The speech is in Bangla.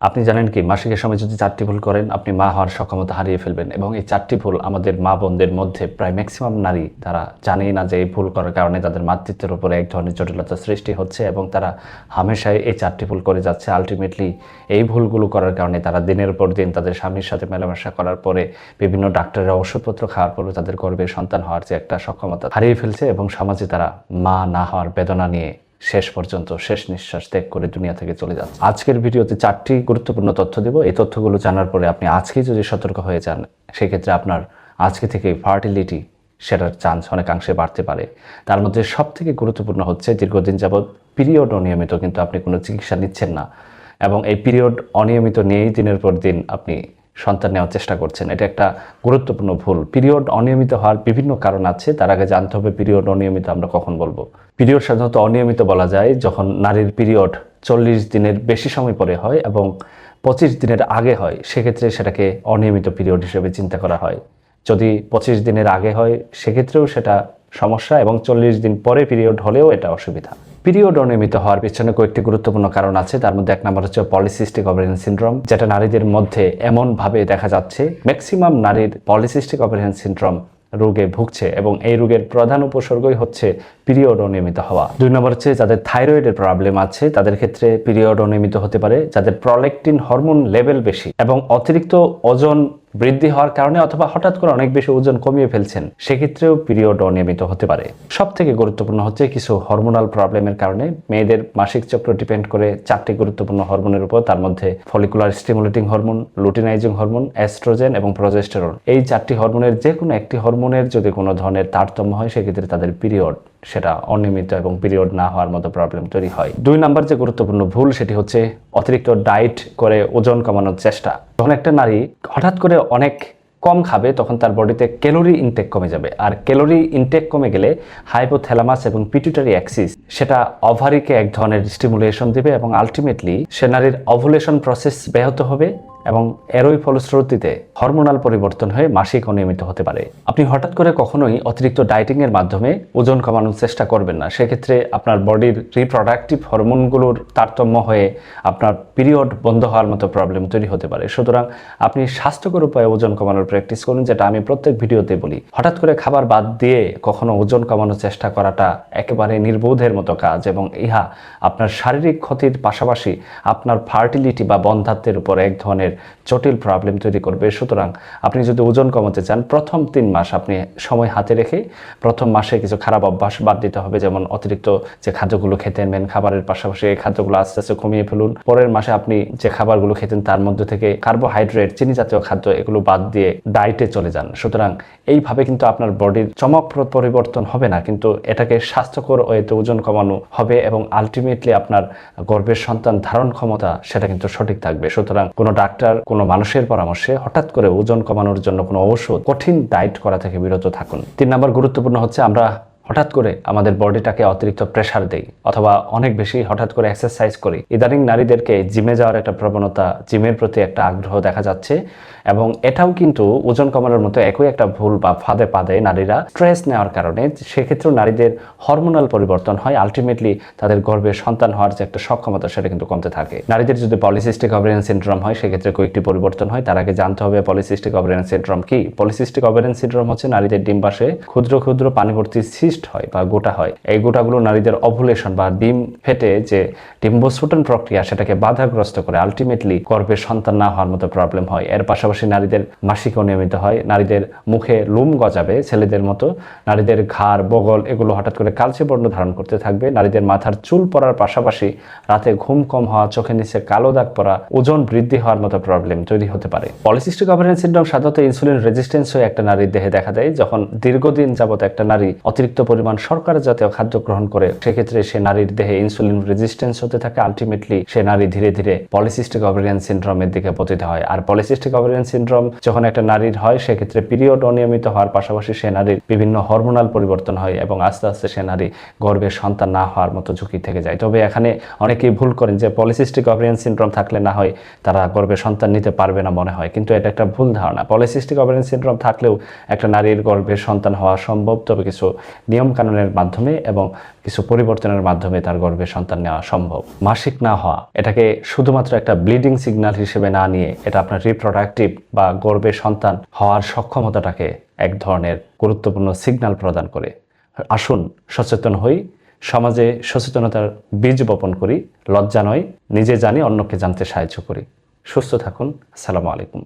আপনি জানেন কি মাসিকের সময় যদি 4টি ভুল করেন আপনি মা হওয়ার সক্ষমতা হারিয়ে ফেলবেন এবং এই 4টি ভুল আমাদের মা বোনদের মধ্যে প্রায় ম্যাক্সিমাম নারী তারা জানেই না যে এই ভুল করার কারণে তাদের মাতৃত্বের উপরে এক ধরনের জটিলতা সৃষ্টি হচ্ছে এবং তারা হামেশাই এই 4টি ভুল করে যাচ্ছে। আলটিমেটলি এই ভুলগুলো করার কারণে তারা দিনের পর দিন তাদের স্বামীর সাথে মেলামেশা করার পরে বিভিন্ন ডাক্তারের ওষুধপত্র খাওয়ার পরেও তাদের গর্ভে সন্তান হওয়ার যে একটা সক্ষমতা হারিয়ে ফেলছে এবং সমাজে তারা মা না হওয়ার বেদনা নিয়ে শেষ পর্যন্ত শেষ নিঃশ্বাস ত্যাগ করে দুনিয়া থেকে চলে যাচ্ছে। আজকের ভিডিওতে 4টি গুরুত্বপূর্ণ তথ্য দেব। এই তথ্যগুলো জানার পরে আপনি আজকেই যদি সতর্ক হয়ে যান সেক্ষেত্রে আপনার আজকে থেকে ফার্টিলিটি সেটার চান্স অনেকাংশে বাড়তে পারে। তার মধ্যে সবথেকে গুরুত্বপূর্ণ হচ্ছে দীর্ঘদিন যাবৎ পিরিয়ড অনিয়মিত কিন্তু আপনি কোনো চিকিৎসা নিচ্ছেন না এবং এই পিরিয়ড অনিয়মিত নিয়েই দিনের পর দিন আপনি সন্তান নেওয়ার চেষ্টা করছেন। এটা একটা গুরুত্বপূর্ণ ভুল। পিরিয়ড অনিয়মিত হওয়ার বিভিন্ন কারণ আছে, তার আগে জানতে হবে পিরিয়ড অনিয়মিত আমরা কখন বলবো। পিরিয়ড সাধারণত অনিয়মিত বলা যায় যখন নারীর পিরিয়ড 40 দিনের বেশি সময় পরে হয় এবং 25 দিনের আগে হয়, সেক্ষেত্রে সেটাকে অনিয়মিত পিরিয়ড হিসেবে চিন্তা করা হয়। যদি 25 দিনের আগে হয় সেক্ষেত্রেও সেটা সমস্যা এবং 40 দিন পরে পিরিয়ড হলেও এটা অসুবিধা। পিরিয়ড অনিয়মিত হওয়ার পিছনে কয়েকটি গুরুত্বপূর্ণ কারণ আছে। তার মধ্যে 1 নম্বর হচ্ছে পলিসিস্টিক ওভারিয়ান সিনড্রোম, যেটা নারীদের মধ্যে এমনভাবে দেখা যাচ্ছে ম্যাক্সিমাম নারীর পলিসিস্টিক ওভারিয়ান সিনড্রোম রোগে ভুগছে এবং এই রোগের প্রধান উপসর্গই হচ্ছে পিরিয়ড অনিয়মিত হওয়া। 2 নম্বর হচ্ছে যাদের থাইরয়েডের প্রবলেম আছে তাদের ক্ষেত্রে পিরিয়ড অনিয়মিত হতে পারে। যাদের প্রলেকটিন হরমোন লেভেল বেশি এবং অতিরিক্ত ওজন বৃদ্ধি হওয়ার কারণে অথবা হঠাৎ করে অনেক বেশি ওজন কমিয়ে ফেলছেন সেক্ষেত্রেও পিরিয়ড অনিয়মিত হতে পারে। সব থেকে গুরুত্বপূর্ণ হচ্ছে কিছু হরমোনাল প্রবলেমের কারণে মেয়েদের মাসিক চক্র ডিপেন্ড করে 4টি গুরুত্বপূর্ণ হরমোনের উপর। তার মধ্যে follicular stimulating hormone, luteinising hormone, oestrogen এবং প্রজেস্টেরন। এই 4টি হরমোনের যে কোনো একটি হরমোনের যদি কোনো ধরনের তারতম্য হয় সেক্ষেত্রে তাদের পিরিয়ড সেটা অনিয়মিত এবং পিরিয়ড না হওয়ার মতো প্রবলেম তৈরি হয়। 2 নম্বর যে গুরুত্বপূর্ণ ভুল সেটি হচ্ছে অতিরিক্ত ডায়েট করে ওজন কমানোর চেষ্টা। যখন একটা নারী হঠাৎ করে অনেক কম খাবে তখন তার বডিতে ক্যালোরি ইনটেক কমে যাবে, আর ক্যালোরি ইনটেক কমে গেলে হাইপোথ্যালামাস এবং পিটুইটারি অ্যাক্সিস সেটা ওভারিকে এক ধরনের স্টিমুলেশন দেবে এবং আলটিমেটলি সে নারীর ওভুলেশন প্রসেস ব্যাহত হবে এবং এরই ফলশ্রুতিতে হরমোনাল পরিবর্তন হয়ে মাসিক অনিয়মিত হতে পারে। আপনি হঠাৎ করে কখনোই অতিরিক্ত ডায়েটিং এর মাধ্যমে ওজন কমানোর চেষ্টা করবেন না। সেক্ষেত্রে আপনার বডির রিপ্রোডাক্টিভ হরমোনগুলোর তারতম্য হয়ে আপনার পিরিয়ড বন্ধ হওয়ার মতো প্রবলেম তৈরি হতে পারে। সুতরাং আপনি স্বাস্থ্যকর উপায়ে ওজন কমানোর প্র্যাকটিস করুন, যেটা আমি প্রত্যেক ভিডিওতে বলি। হঠাৎ করে খাবার বাদ দিয়ে কখনো ওজন কমানোর চেষ্টা করাটা একেবারে নির্বোধের মতো কাজ এবং ইহা আপনার শারীরিক ক্ষতির পাশাপাশি আপনার ফার্টিলিটি বা বন্ধ্যাত্বের উপর এক ধরনের জটিল প্রবলেম তৈরি করবে। সুতরাং আপনি যদি ওজন কমাতে চান প্রথম 3 মাস আপনি সময় হাতে রেখে প্রথম মাসে কিছু খারাপ অভ্যাস বাদ দিতে হবে, যেমন অতিরিক্ত যে খাদ্যগুলো খেতেন মেন খাবারের পাশাপাশি এই খাদ্যগুলো আস্তে আস্তে কমিয়ে ফেলুন। পরের মাসে আপনি যে খাবারগুলো খেতেন তার মধ্যে থেকে কার্বোহাইড্রেট, চিনি জাতীয় খাদ্য এগুলো বাদ দিয়ে ডায়েটে চলে যান। সুতরাং এইভাবে কিন্তু আপনার বডির চমকপ্রদ পরিবর্তন হবে না, কিন্তু এটাকে স্বাস্থ্যকর ওয়েতে ওজন কমানো হবে এবং আলটিমেটলি আপনার গর্ভের সন্তান ধারণ ক্ষমতা সেটা কিন্তু সঠিক থাকবে। সুতরাং কোনো ডাক্তার, কোনো মানুষের পরামর্শে হঠাৎ করে ওজন কমানোর জন্য কোনো ঔষধ, কঠিন ডায়েট করা থেকে বিরত থাকুন। 3 নম্বর গুরুত্বপূর্ণ হচ্ছে আমরা হঠাৎ করে আমাদের বডিটাকে অতিরিক্ত প্রেসার দেই অথবা অনেক বেশি হঠাৎ করে এক্সারসাইজ করি। ইদানিং নারীদেরকে জিমে যাওয়ার একটা প্রবণতা, জিমের প্রতি একটা আগ্রহ দেখা যাচ্ছে এবং এটাও কিন্তু ওজন কমানোর মতো একই একটা ভুল বা ফাঁদে পা দেয় নারীরা। স্ট্রেস নেওয়ার কারণে সেক্ষেত্রেও নারীদের হরমোনাল পরিবর্তন হয়, আলটিমেটলি তাদের গর্ভে সন্তান হওয়ার যে একটা সক্ষমতা সেটা কিন্তু কমতে থাকে। নারীদের যদি পলিসিস্টিক ওভারিয়ান সিনড্রোম হয় সেক্ষেত্রে কয়েকটি পরিবর্তন হয়। তার আগে জানতে হবে পলিসিস্টিক ওভারিয়ান সিনড্রোম কি। পলিসিস্টিক ওভারিয়ান সিনড্রোম হচ্ছে নারীদের ডিম্বাশয়ে ক্ষুদ্র ক্ষুদ্র পানিভর্তি সিস্ট হয় বা গোটা হয়। এই গোটাগুলো নারীদের ওভুলেশন বা ডিম ফেটে যে ডিম্বস্ফুটন প্রক্রিয়া সেটাকে বাধাগ্রস্ত করে, আলটিমেটলি গর্ভে সন্তান না হওয়ার মতো প্রবলেম হয়। এর পাশাপাশি নারীদের মাসিক অনিয়মিত হয়, নারীদের মুখে লোম গজাবে ছেলেদের মতো, নারীদের ঘাড়, বগল এগুলো হঠাৎ করে কালচে বর্ণ ধারণ করতে থাকবে, নারীদের মাথার চুল পড়ার পাশাপাশি রাতে ঘুম কম হওয়া, চোখের নিচে কালো দাগ পড়া, ওজন বৃদ্ধি হওয়ার মতো প্রবলেম তৈরি হতে পারে। পলিসিস্টিক ওভারিয়ান সিনড্রোম সাধারণত ইনসুলিন রেজিস্ট্যান্স হয়ে একটা নারীর দেহে দেখা দেয়। যখন দীর্ঘদিন যাবত একটা নারী অতিরিক্ত পরিমাণ শর্করা জাতীয় খাদ্য গ্রহণ করে সেক্ষেত্রে সে নারীর দেহে ইনসুলিন রেজিস্ট্যান্স হতে থাকে, আলটিমেটলি সে নারী ধীরে ধীরে পলিসিস্টিক ওভারিয়ান সিনড্রোমের দিকে পতিত হয়। আর পলিসিস্টিক ওভারিয়ান সিনড্রোম যখন একটা নারীর হয় সেক্ষেত্রে পিরিয়ড অনিয়মিত হওয়ার পাশাপাশি সে নারীর বিভিন্ন হরমোনাল পরিবর্তন হয় এবং আস্তে আস্তে সে নারী গর্ভে সন্তান না হওয়ার মতো ঝুঁকি থেকে যায়। তবে এখানে অনেকেই ভুল করেন যে পলিসিস্টিক ওভারিয়ান সিনড্রোম থাকলে না হয় তারা গর্ভে সন্তান নিতে পারবে না মনে হয়, কিন্তু এটা একটা ভুল ধারণা। পলিসিস্টিক ওভারিয়ান সিনড্রোম থাকলেও একটা নারীর গর্ভে সন্তান হওয়া সম্ভব, তবে কিছু নিয়মকানুনের মাধ্যমে এবং কিছু পরিবর্তনের মাধ্যমে তার গর্ভে সন্তান নেওয়া সম্ভব। মাসিক না হওয়া এটাকে শুধুমাত্র একটা ব্লিডিং সিগন্যাল হিসেবে না নিয়ে এটা আপনার রিপ্রোডাক্টিভ বা গর্ভে সন্তান হওয়ার সক্ষমতাটাকে এক ধরনের গুরুত্বপূর্ণ সিগন্যাল প্রদান করে। আসুন সচেতন হই, সমাজে সচেতনতার বীজ বপন করি, লজ্জা নয়, নিজে জানি অন্যকে জানতে সাহায্য করি। সুস্থ থাকুন। আসসালামু আলাইকুম।